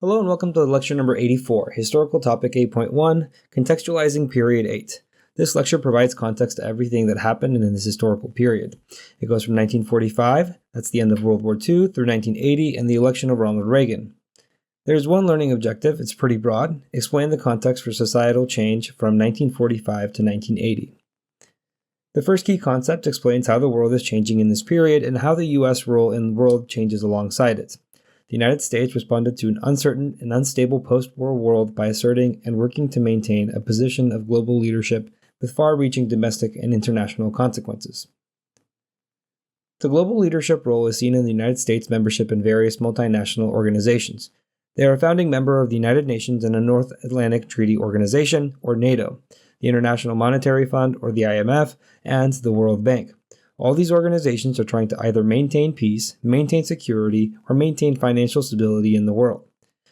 Hello and welcome to lecture number 84, Historical Topic 8.1, Contextualizing Period 8. This lecture provides context to everything that happened in this historical period. It goes from 1945, that's the end of World War II, through 1980 and the election of Ronald Reagan. There's one learning objective, it's pretty broad, explain the context for societal change from 1945 to 1980. The first key concept explains how the world is changing in this period and how the U.S. role in the world changes alongside it. The United States responded to an uncertain and unstable post-war world by asserting and working to maintain a position of global leadership with far-reaching domestic and international consequences. The global leadership role is seen in the United States' membership in various multinational organizations. They are a founding member of the United Nations and a North Atlantic Treaty Organization, or NATO, the International Monetary Fund, or the IMF, and the World Bank. All these organizations are trying to either maintain peace, maintain security, or maintain financial stability in the world.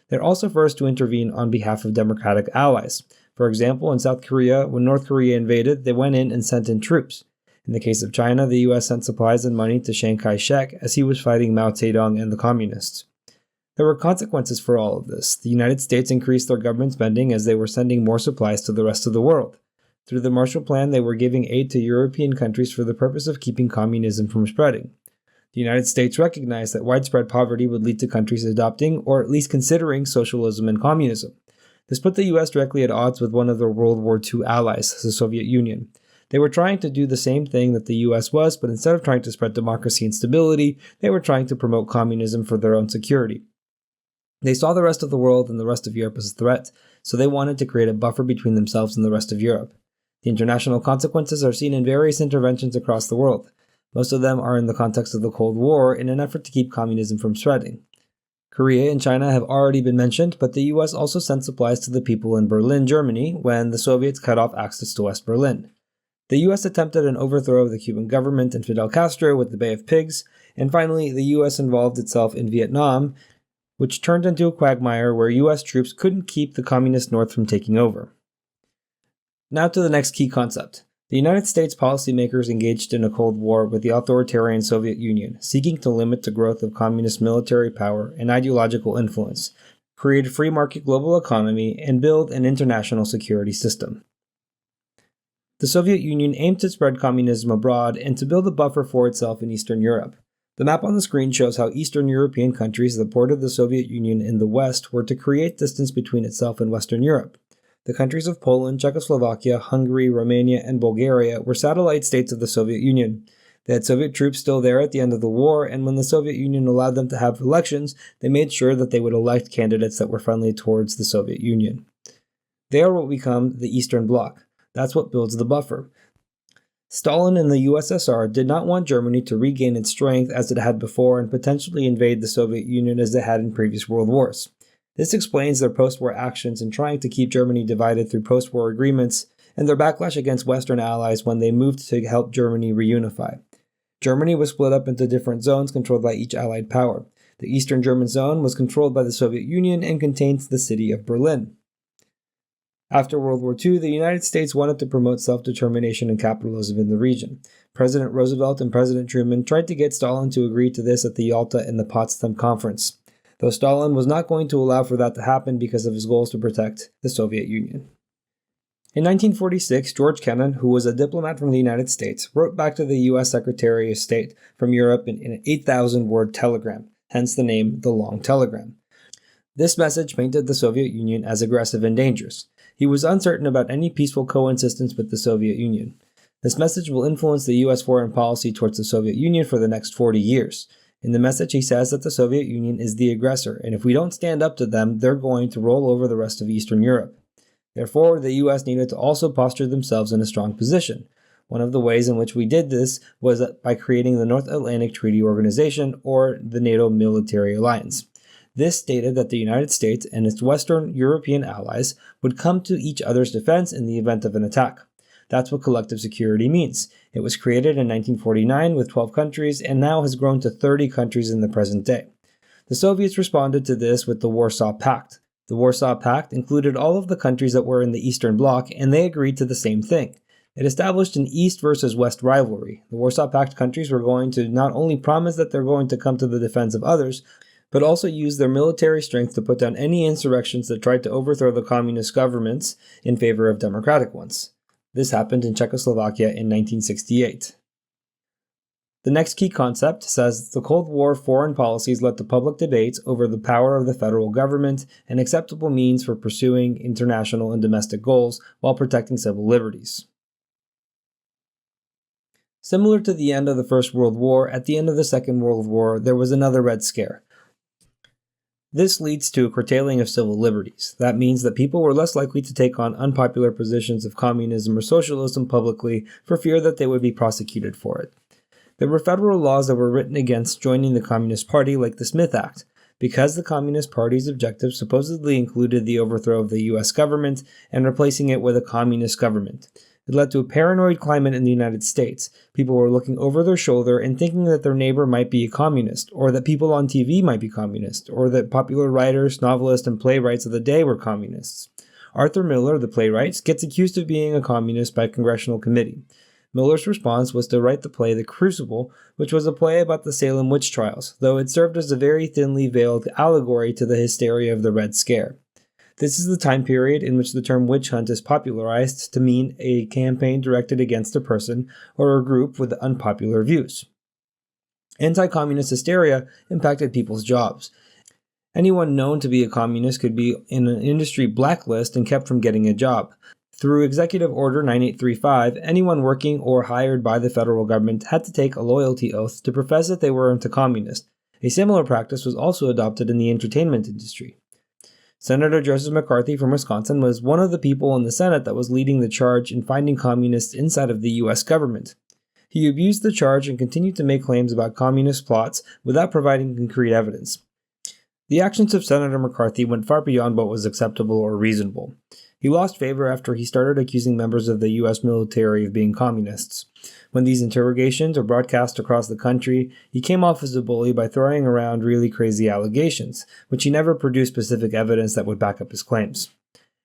They're also first to intervene on behalf of democratic allies. For example, in South Korea, when North Korea invaded, they went in and sent in troops. In the case of China, the US sent supplies and money to Chiang Kai-shek as he was fighting Mao Zedong and the communists. There were consequences for all of this. The United States increased their government spending as they were sending more supplies to the rest of the world. Through the Marshall Plan, they were giving aid to European countries for the purpose of keeping communism from spreading. The United States recognized that widespread poverty would lead to countries adopting, or at least considering, socialism and communism. This put the US directly at odds with one of their World War II allies, the Soviet Union. They were trying to do the same thing that the US was, but instead of trying to spread democracy and stability, they were trying to promote communism for their own security. They saw the rest of the world and the rest of Europe as a threat, so they wanted to create a buffer between themselves and the rest of Europe. The international consequences are seen in various interventions across the world. Most of them are in the context of the Cold War in an effort to keep communism from spreading. Korea and China have already been mentioned, but the US also sent supplies to the people in Berlin, Germany, when the Soviets cut off access to West Berlin. The US attempted an overthrow of the Cuban government and Fidel Castro with the Bay of Pigs, and finally the US involved itself in Vietnam, which turned into a quagmire where US troops couldn't keep the communist North from taking over. Now to the next key concept. The United States policymakers engaged in a Cold War with the authoritarian Soviet Union, seeking to limit the growth of communist military power and ideological influence, create a free market global economy, and build an international security system. The Soviet Union aimed to spread communism abroad and to build a buffer for itself in Eastern Europe. The map on the screen shows how Eastern European countries that bordered the Soviet Union in the West were to create distance between itself and Western Europe. The countries of Poland, Czechoslovakia, Hungary, Romania, and Bulgaria were satellite states of the Soviet Union. They had Soviet troops still there at the end of the war, and when the Soviet Union allowed them to have elections, they made sure that they would elect candidates that were friendly towards the Soviet Union. They are what become the Eastern Bloc. That's what builds the buffer. Stalin and the USSR did not want Germany to regain its strength as it had before and potentially invade the Soviet Union as it had in previous world wars. This explains their post-war actions in trying to keep Germany divided through post-war agreements and their backlash against Western allies when they moved to help Germany reunify. Germany was split up into different zones controlled by each allied power. The Eastern German zone was controlled by the Soviet Union and contained the city of Berlin. After World War II, the United States wanted to promote self-determination and capitalism in the region. President Roosevelt and President Truman tried to get Stalin to agree to this at the Yalta and the Potsdam Conference, though Stalin was not going to allow for that to happen because of his goals to protect the Soviet Union. In 1946, George Kennan, who was a diplomat from the United States, wrote back to the U.S. Secretary of State from Europe in an 8,000-word telegram, hence the name the Long Telegram. This message painted the Soviet Union as aggressive and dangerous. He was uncertain about any peaceful coexistence with the Soviet Union. This message will influence the U.S. foreign policy towards the Soviet Union for the next 40 years. In the message, he says that the Soviet Union is the aggressor, and if we don't stand up to them, they're going to roll over the rest of Eastern Europe. Therefore, the U.S. needed to also posture themselves in a strong position. One of the ways in which we did this was by creating the North Atlantic Treaty Organization, or the NATO Military Alliance. This stated that the United States and its Western European allies would come to each other's defense in the event of an attack. That's what collective security means. It was created in 1949 with 12 countries and now has grown to 30 countries in the present day. The Soviets responded to this with the Warsaw Pact. The Warsaw Pact included all of the countries that were in the Eastern Bloc, and they agreed to the same thing. It established an East versus West rivalry. The Warsaw Pact countries were going to not only promise that they're going to come to the defense of others, but also used their military strength to put down any insurrections that tried to overthrow the communist governments in favor of democratic ones. This happened in Czechoslovakia in 1968. The next key concept says the Cold War foreign policies led to public debates over the power of the federal government and acceptable means for pursuing international and domestic goals while protecting civil liberties. Similar to the end of the First World War, at the end of the Second World War, there was another Red Scare. This leads to a curtailing of civil liberties. That means that people were less likely to take on unpopular positions of communism or socialism publicly for fear that they would be prosecuted for it. There were federal laws that were written against joining the Communist Party, like the Smith Act, because the Communist Party's objectives supposedly included the overthrow of the US government and replacing it with a communist government. It led to a paranoid climate in the United States. People were looking over their shoulder and thinking that their neighbor might be a communist, or that people on TV might be communist, or that popular writers, novelists, and playwrights of the day were communists. Arthur Miller, the playwright, gets accused of being a communist by a congressional committee. Miller's response was to write the play The Crucible, which was a play about the Salem witch trials, though it served as a very thinly veiled allegory to the hysteria of the Red Scare. This is the time period in which the term witch hunt is popularized to mean a campaign directed against a person or a group with unpopular views. Anti-communist hysteria impacted people's jobs. Anyone known to be a communist could be in an industry blacklist and kept from getting a job. Through Executive Order 9835, anyone working or hired by the federal government had to take a loyalty oath to profess that they weren't a communist. A similar practice was also adopted in the entertainment industry. Senator Joseph McCarthy from Wisconsin was one of the people in the Senate that was leading the charge in finding communists inside of the US government. He abused the charge and continued to make claims about communist plots without providing concrete evidence. The actions of Senator McCarthy went far beyond what was acceptable or reasonable. He lost favor after he started accusing members of the U.S. military of being communists. When these interrogations were broadcast across the country, he came off as a bully by throwing around really crazy allegations, which he never produced specific evidence that would back up his claims.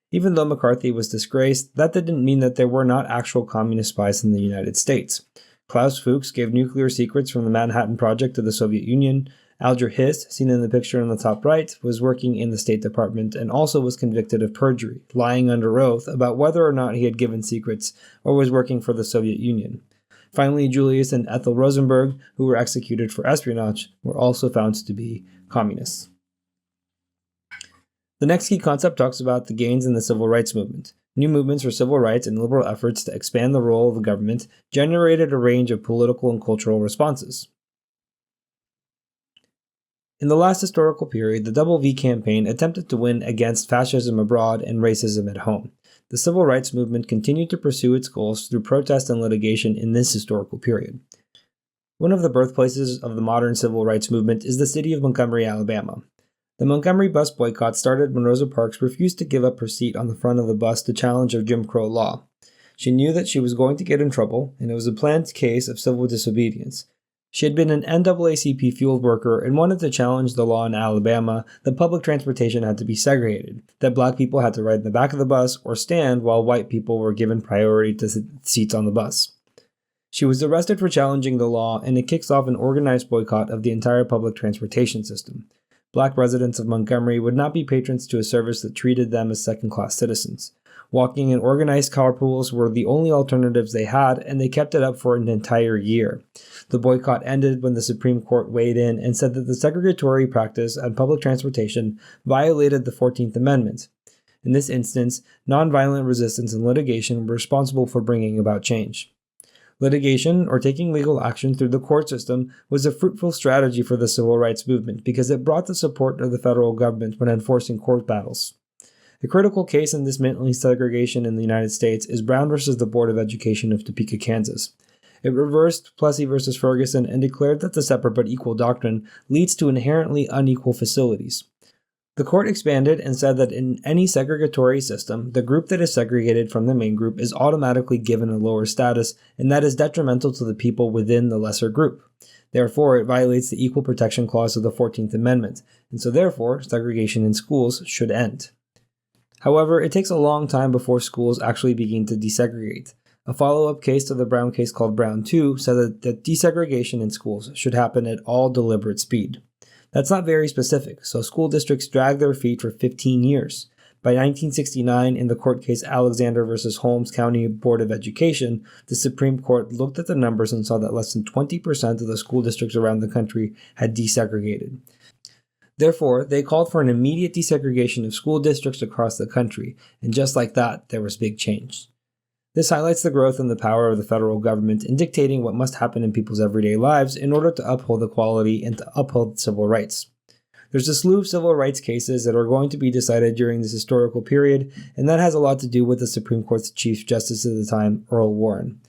Even though McCarthy was disgraced, that didn't mean that there were not actual communist spies in the United States. Klaus Fuchs gave nuclear secrets from the Manhattan Project to the Soviet Union. Alger Hiss, seen in the picture on the top right, was working in the State Department and also was convicted of perjury, lying under oath about whether or not he had given secrets or was working for the Soviet Union. Finally, Julius and Ethel Rosenberg, who were executed for espionage, were also found to be communists. The next key concept talks about the gains in the civil rights movement. New movements for civil rights and liberal efforts to expand the role of the government generated a range of political and cultural responses. In the last historical period, the Double V campaign attempted to win against fascism abroad and racism at home. The civil rights movement continued to pursue its goals through protest and litigation in this historical period. One of the birthplaces of the modern civil rights movement is the city of Montgomery, Alabama. The Montgomery bus boycott started when Rosa Parks refused to give up her seat on the front of the bus to challenge a Jim Crow law. She knew that she was going to get in trouble, and it was a planned case of civil disobedience. She had been an NAACP field worker and wanted to challenge the law in Alabama that public transportation had to be segregated, that black people had to ride in the back of the bus or stand while white people were given priority to seats on the bus. She was arrested for challenging the law, and it kicks off an organized boycott of the entire public transportation system. Black residents of Montgomery would not be patrons to a service that treated them as second-class citizens. Walking in organized carpools were the only alternatives they had, and they kept it up for an entire year. The boycott ended when the Supreme Court weighed in and said that the segregatory practice on public transportation violated the 14th Amendment. In this instance, nonviolent resistance and litigation were responsible for bringing about change. Litigation, or taking legal action through the court system, was a fruitful strategy for the civil rights movement because it brought the support of the federal government when enforcing court battles. A critical case in dismantling segregation in the United States is Brown versus the Board of Education of Topeka, Kansas. It reversed Plessy versus Ferguson and declared that the separate but equal doctrine leads to inherently unequal facilities. The court expanded and said that in any segregatory system, the group that is segregated from the main group is automatically given a lower status, and that is detrimental to the people within the lesser group. Therefore, it violates the Equal Protection Clause of the 14th Amendment, and so therefore, segregation in schools should end. However, it takes a long time before schools actually begin to desegregate. A follow-up case to the Brown case called Brown 2 said that desegregation in schools should happen at all deliberate speed. That's not very specific, so school districts dragged their feet for 15 years. By 1969, in the court case Alexander versus Holmes County Board of Education, the Supreme Court looked at the numbers and saw that less than 20% of the school districts around the country had desegregated. Therefore, they called for an immediate desegregation of school districts across the country, and just like that, there was big change. This highlights the growth and the power of the federal government in dictating what must happen in people's everyday lives in order to uphold equality and to uphold civil rights. There's a slew of civil rights cases that are going to be decided during this historical period, and that has a lot to do with the Supreme Court's Chief Justice at the time, Earl Warren.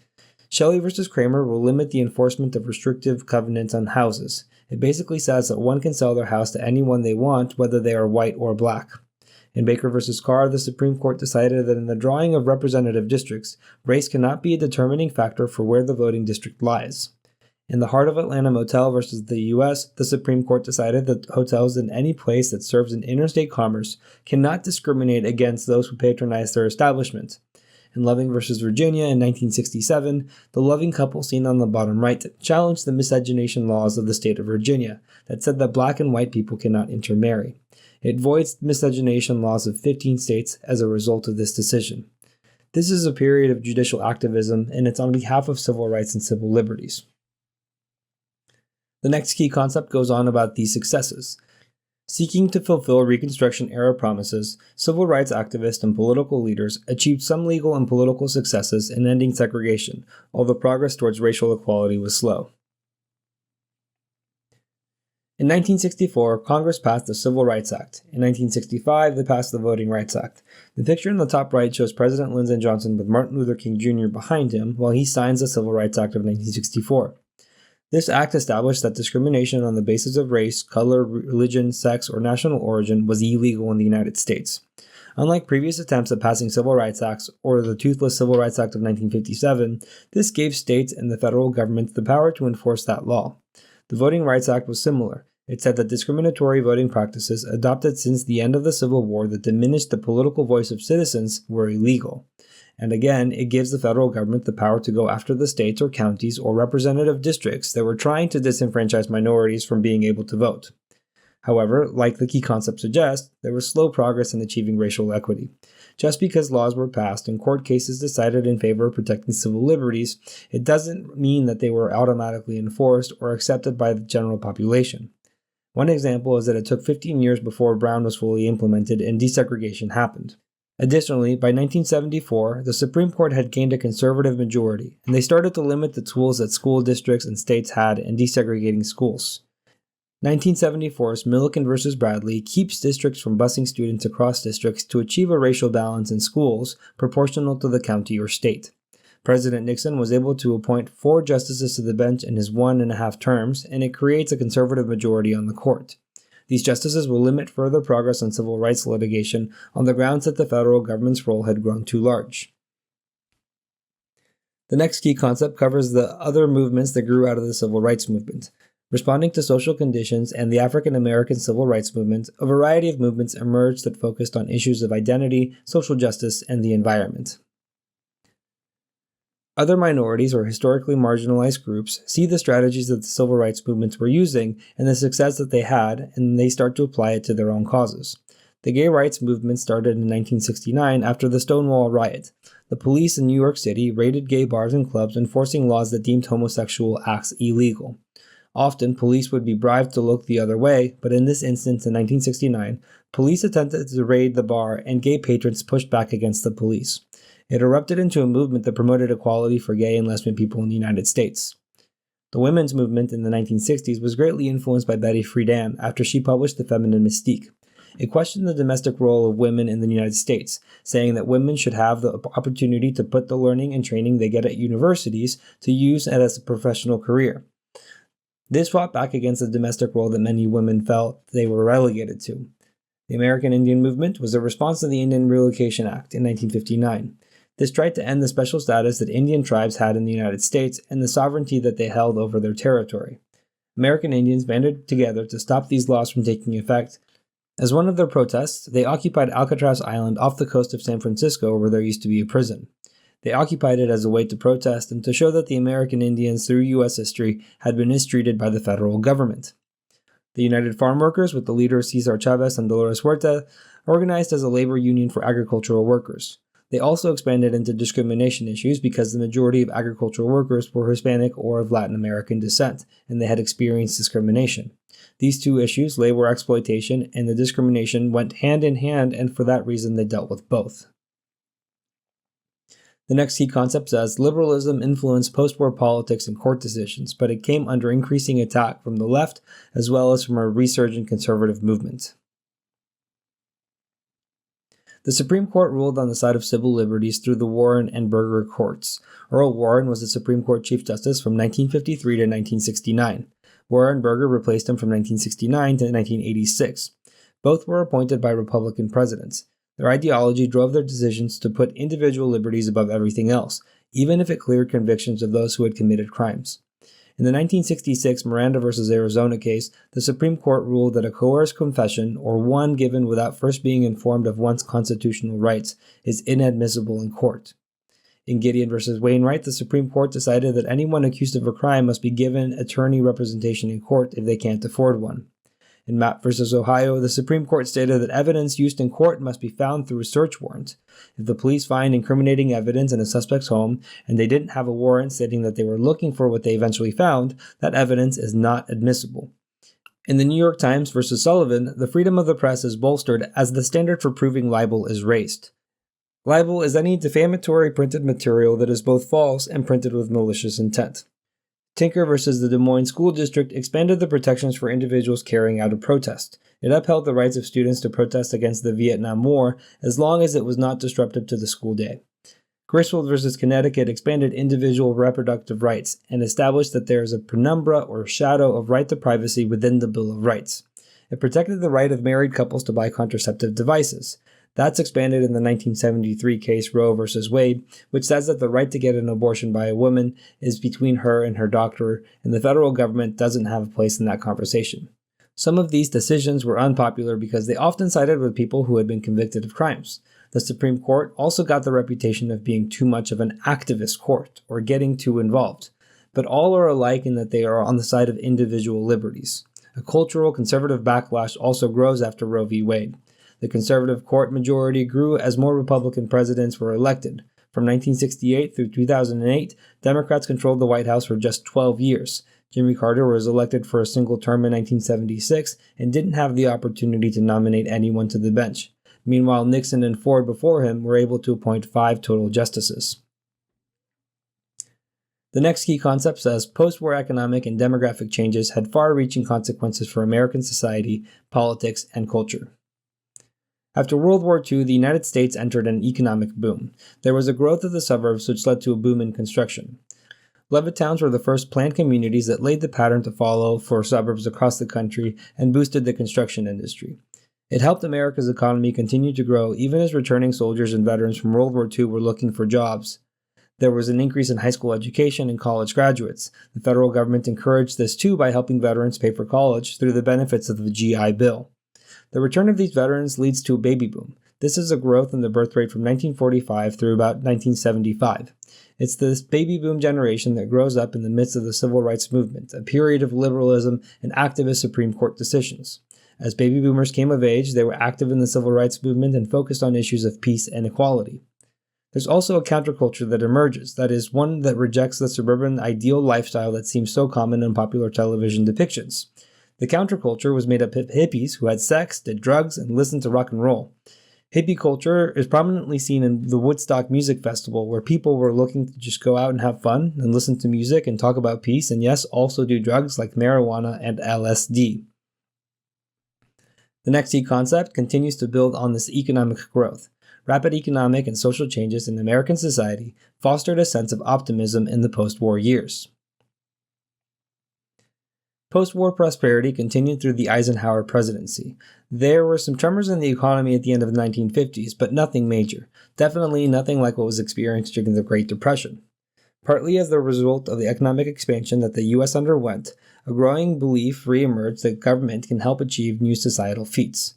Shelley v. Kramer will limit the enforcement of restrictive covenants on houses. It basically says that one can sell their house to anyone they want, whether they are white or black. In Baker v. Carr, the Supreme Court decided that in the drawing of representative districts, race cannot be a determining factor for where the voting district lies. In the Heart of Atlanta Motel versus the U.S., the Supreme Court decided that hotels in any place that serves in interstate commerce cannot discriminate against those who patronize their establishment. In Loving v. Virginia in 1967, the Loving couple seen on the bottom right challenged the miscegenation laws of the state of Virginia that said that black and white people cannot intermarry. It voids miscegenation laws of 15 states as a result of this decision. This is a period of judicial activism, and it's on behalf of civil rights and civil liberties. The next key concept goes on about these successes. Seeking to fulfill Reconstruction-era promises, civil rights activists and political leaders achieved some legal and political successes in ending segregation, although progress towards racial equality was slow. In 1964, Congress passed the Civil Rights Act. In 1965, they passed the Voting Rights Act. The picture in the top right shows President Lyndon Johnson with Martin Luther King Jr. behind him while he signs the Civil Rights Act of 1964. This act established that discrimination on the basis of race, color, religion, sex, or national origin was illegal in the United States. Unlike previous attempts at passing civil rights acts or the Toothless Civil Rights Act of 1957, this gave states and the federal government the power to enforce that law. The Voting Rights Act was similar. It said that discriminatory voting practices adopted since the end of the Civil War that diminished the political voice of citizens were illegal. And again, it gives the federal government the power to go after the states or counties or representative districts that were trying to disenfranchise minorities from being able to vote. However, like the key concept suggests, there was slow progress in achieving racial equity. Just because laws were passed and court cases decided in favor of protecting civil liberties, it doesn't mean that they were automatically enforced or accepted by the general population. One example is that it took 15 years before Brown was fully implemented and desegregation happened. Additionally, by 1974, the Supreme Court had gained a conservative majority, and they started to limit the tools that school districts and states had in desegregating schools. 1974's Milliken v. Bradley keeps districts from busing students across districts to achieve a racial balance in schools proportional to the county or state. President Nixon was able to appoint 4 justices to the bench in his 1.5 terms, and it creates a conservative majority on the court. These justices will limit further progress on civil rights litigation on the grounds that the federal government's role had grown too large. The next key concept covers the other movements that grew out of the civil rights movement. Responding to social conditions and the African American civil rights movement, a variety of movements emerged that focused on issues of identity, social justice, and the environment. Other minorities or historically marginalized groups see the strategies that the civil rights movements were using and the success that they had, and they start to apply it to their own causes. The gay rights movement started in 1969 after the Stonewall riot. The police in New York City raided gay bars and clubs, enforcing laws that deemed homosexual acts illegal. Often, police would be bribed to look the other way, but in this instance in 1969, police attempted to raid the bar and gay patrons pushed back against the police. It erupted into a movement that promoted equality for gay and lesbian people in the United States. The women's movement in the 1960s was greatly influenced by Betty Friedan after she published The Feminine Mystique. It questioned the domestic role of women in the United States, saying that women should have the opportunity to put the learning and training they get at universities to use it as a professional career. This fought back against the domestic role that many women felt they were relegated to. The American Indian movement was a response to the Indian Relocation Act in 1959. This tried to end the special status that Indian tribes had in the United States and the sovereignty that they held over their territory. American Indians banded together to stop these laws from taking effect. As one of their protests, they occupied Alcatraz Island off the coast of San Francisco where there used to be a prison. They occupied it as a way to protest and to show that the American Indians through U.S. history had been mistreated by the federal government. The United Farm Workers, with the leaders Cesar Chavez and Dolores Huerta, organized as a labor union for agricultural workers. They also expanded into discrimination issues because the majority of agricultural workers were Hispanic or of Latin American descent, and they had experienced discrimination. These two issues, labor exploitation and the discrimination, went hand in hand, and for that reason they dealt with both. The next key concept says, liberalism influenced post-war politics and court decisions, but it came under increasing attack from the left as well as from a resurgent conservative movement. The Supreme Court ruled on the side of civil liberties through the Warren and Burger courts. Earl Warren was the Supreme Court Chief Justice from 1953 to 1969. Warren Burger replaced him from 1969 to 1986. Both were appointed by Republican presidents. Their ideology drove their decisions to put individual liberties above everything else, even if it cleared convictions of those who had committed crimes. In the 1966 Miranda v. Arizona case, the Supreme Court ruled that a coerced confession, or one given without first being informed of one's constitutional rights, is inadmissible in court. In Gideon v. Wainwright, the Supreme Court decided that anyone accused of a crime must be given attorney representation in court if they can't afford one. In Mapp v. Ohio, the Supreme Court stated that evidence used in court must be found through a search warrant. If the police find incriminating evidence in a suspect's home and they didn't have a warrant stating that they were looking for what they eventually found, that evidence is not admissible. In the New York Times v. Sullivan, the freedom of the press is bolstered as the standard for proving libel is raised. Libel is any defamatory printed material that is both false and printed with malicious intent. Tinker v. the Des Moines School District expanded the protections for individuals carrying out a protest. It upheld the rights of students to protest against the Vietnam War as long as it was not disruptive to the school day. Griswold v. Connecticut expanded individual reproductive rights and established that there is a penumbra or shadow of right to privacy within the Bill of Rights. It protected the right of married couples to buy contraceptive devices. That's expanded in the 1973 case Roe v. Wade, which says that the right to get an abortion by a woman is between her and her doctor, and the federal government doesn't have a place in that conversation. Some of these decisions were unpopular because they often sided with people who had been convicted of crimes. The Supreme Court also got the reputation of being too much of an activist court, or getting too involved. But all are alike in that they are on the side of individual liberties. A cultural conservative backlash also grows after Roe v. Wade. The conservative court majority grew as more Republican presidents were elected. From 1968 through 2008, Democrats controlled the White House for just 12 years. Jimmy Carter was elected for a single term in 1976 and didn't have the opportunity to nominate anyone to the bench. Meanwhile, Nixon and Ford before him were able to appoint 5 total justices. The next key concept says post-war economic and demographic changes had far-reaching consequences for American society, politics, and culture. After World War II, the United States entered an economic boom. There was a growth of the suburbs which led to a boom in construction. Levittowns were the first planned communities that laid the pattern to follow for suburbs across the country and boosted the construction industry. It helped America's economy continue to grow even as returning soldiers and veterans from World War II were looking for jobs. There was an increase in high school education and college graduates. The federal government encouraged this too by helping veterans pay for college through the benefits of the GI Bill. The return of these veterans leads to a baby boom. This is a growth in the birth rate from 1945 through about 1975. It's this baby boom generation that grows up in the midst of the civil rights movement, a period of liberalism and activist Supreme Court decisions. As baby boomers came of age, they were active in the civil rights movement and focused on issues of peace and equality. There's also a counterculture that emerges, that is, one that rejects the suburban ideal lifestyle that seems so common in popular television depictions. The counterculture was made up of hippies who had sex, did drugs, and listened to rock and roll. Hippie culture is prominently seen in the Woodstock Music Festival, where people were looking to just go out and have fun and listen to music and talk about peace, and yes, also do drugs like marijuana and LSD. The next key concept continues to build on this economic growth. Rapid economic and social changes in American society fostered a sense of optimism in the post-war years. Post-war prosperity continued through the Eisenhower presidency. There were some tremors in the economy at the end of the 1950s, but nothing major. Definitely nothing like what was experienced during the Great Depression. Partly as the result of the economic expansion that the U.S. underwent, a growing belief re-emerged that government can help achieve new societal feats.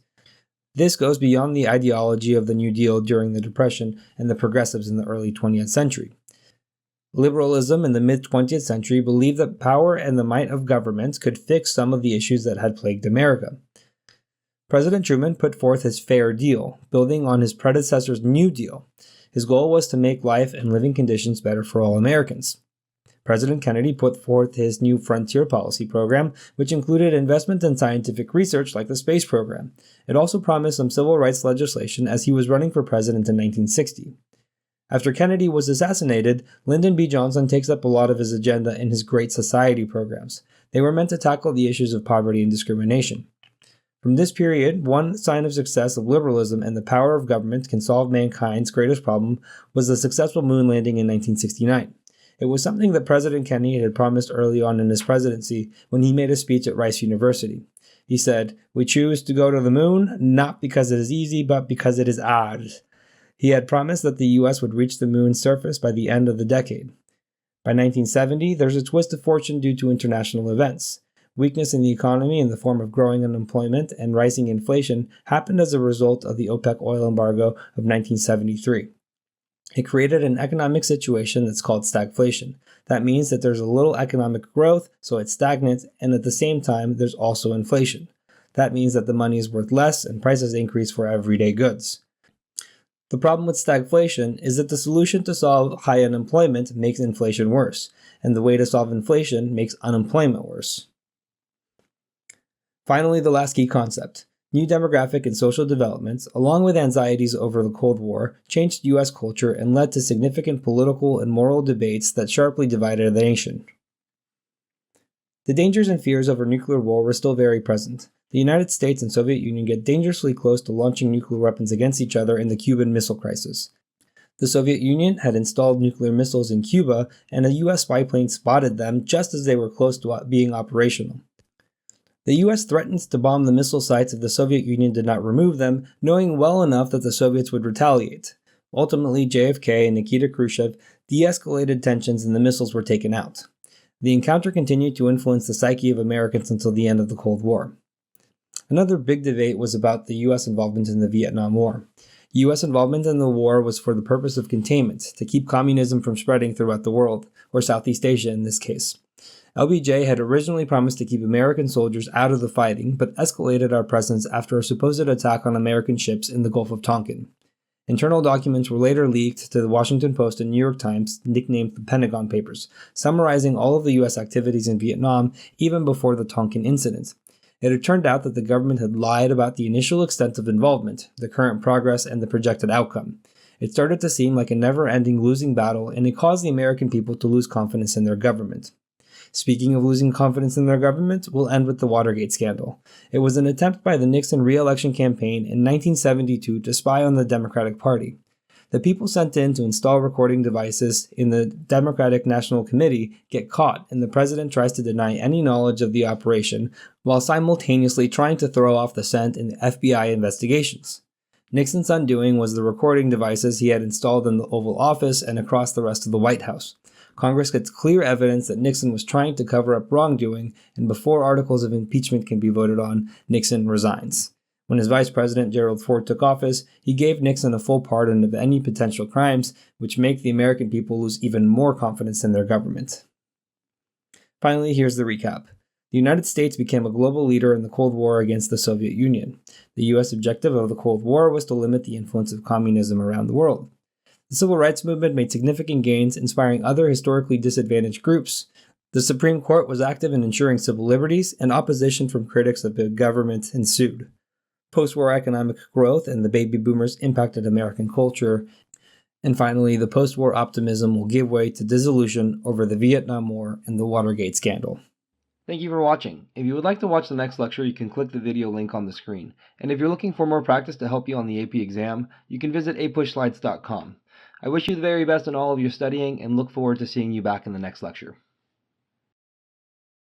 This goes beyond the ideology of the New Deal during the Depression and the progressives in the early 20th century. Liberalism in the mid-20th century believed that power and the might of governments could fix some of the issues that had plagued America. President Truman put forth his Fair Deal, building on his predecessor's New Deal. His goal was to make life and living conditions better for all Americans. President Kennedy put forth his New Frontier Policy program, which included investment in scientific research like the space program. It also promised some civil rights legislation as he was running for president in 1960. After Kennedy was assassinated, Lyndon B. Johnson takes up a lot of his agenda in his Great Society programs. They were meant to tackle the issues of poverty and discrimination. From this period, one sign of success of liberalism and the power of government can solve mankind's greatest problem was the successful moon landing in 1969. It was something that President Kennedy had promised early on in his presidency when he made a speech at Rice University. He said, "We choose to go to the moon, not because it is easy, but because it is ours." He had promised that the U.S. would reach the moon's surface by the end of the decade. By 1970, there's a twist of fortune due to international events. Weakness in the economy in the form of growing unemployment and rising inflation happened as a result of the OPEC oil embargo of 1973. It created an economic situation that's called stagflation. That means that there's a little economic growth, so it's stagnant, and at the same time, there's also inflation. That means that the money is worth less and prices increase for everyday goods. The problem with stagflation is that the solution to solve high unemployment makes inflation worse, and the way to solve inflation makes unemployment worse. Finally, the last key concept. New demographic and social developments, along with anxieties over the Cold War, changed U.S. culture and led to significant political and moral debates that sharply divided the nation. The dangers and fears over nuclear war were still very present. The United States and Soviet Union get dangerously close to launching nuclear weapons against each other in the Cuban Missile Crisis. The Soviet Union had installed nuclear missiles in Cuba, and a U.S. spy plane spotted them just as they were close to being operational. The U.S. threatened to bomb the missile sites if the Soviet Union did not remove them, knowing well enough that the Soviets would retaliate. Ultimately, JFK and Nikita Khrushchev de-escalated tensions and the missiles were taken out. The encounter continued to influence the psyche of Americans until the end of the Cold War. Another big debate was about the U.S. involvement in the Vietnam War. U.S. involvement in the war was for the purpose of containment, to keep communism from spreading throughout the world, or Southeast Asia in this case. LBJ had originally promised to keep American soldiers out of the fighting, but escalated our presence after a supposed attack on American ships in the Gulf of Tonkin. Internal documents were later leaked to the Washington Post and New York Times, nicknamed the Pentagon Papers, summarizing all of the U.S. activities in Vietnam even before the Tonkin incident. It had turned out that the government had lied about the initial extent of involvement, the current progress, and the projected outcome. It started to seem like a never-ending losing battle, and it caused the American people to lose confidence in their government. Speaking of losing confidence in their government, we'll end with the Watergate scandal. It was an attempt by the Nixon re-election campaign in 1972 to spy on the Democratic Party. The people sent in to install recording devices in the Democratic National Committee get caught, and the president tries to deny any knowledge of the operation while simultaneously trying to throw off the scent in the FBI investigations. Nixon's undoing was the recording devices he had installed in the Oval Office and across the rest of the White House. Congress gets clear evidence that Nixon was trying to cover up wrongdoing, and before articles of impeachment can be voted on, Nixon resigns. When his vice president, Gerald Ford, took office, he gave Nixon a full pardon of any potential crimes, which make the American people lose even more confidence in their government. Finally, here's the recap. The United States became a global leader in the Cold War against the Soviet Union. The U.S. objective of the Cold War was to limit the influence of communism around the world. The Civil Rights Movement made significant gains, inspiring other historically disadvantaged groups. The Supreme Court was active in ensuring civil liberties, and opposition from critics of the government ensued. Post-war economic growth and the baby boomers impacted American culture. And finally, the post-war optimism will give way to disillusion over the Vietnam War and the Watergate scandal. Thank you for watching. If you would like to watch the next lecture, you can click the video link on the screen. And if you're looking for more practice to help you on the AP exam, you can visit apushslides.com. I wish you the very best in all of your studying and look forward to seeing you back in the next lecture.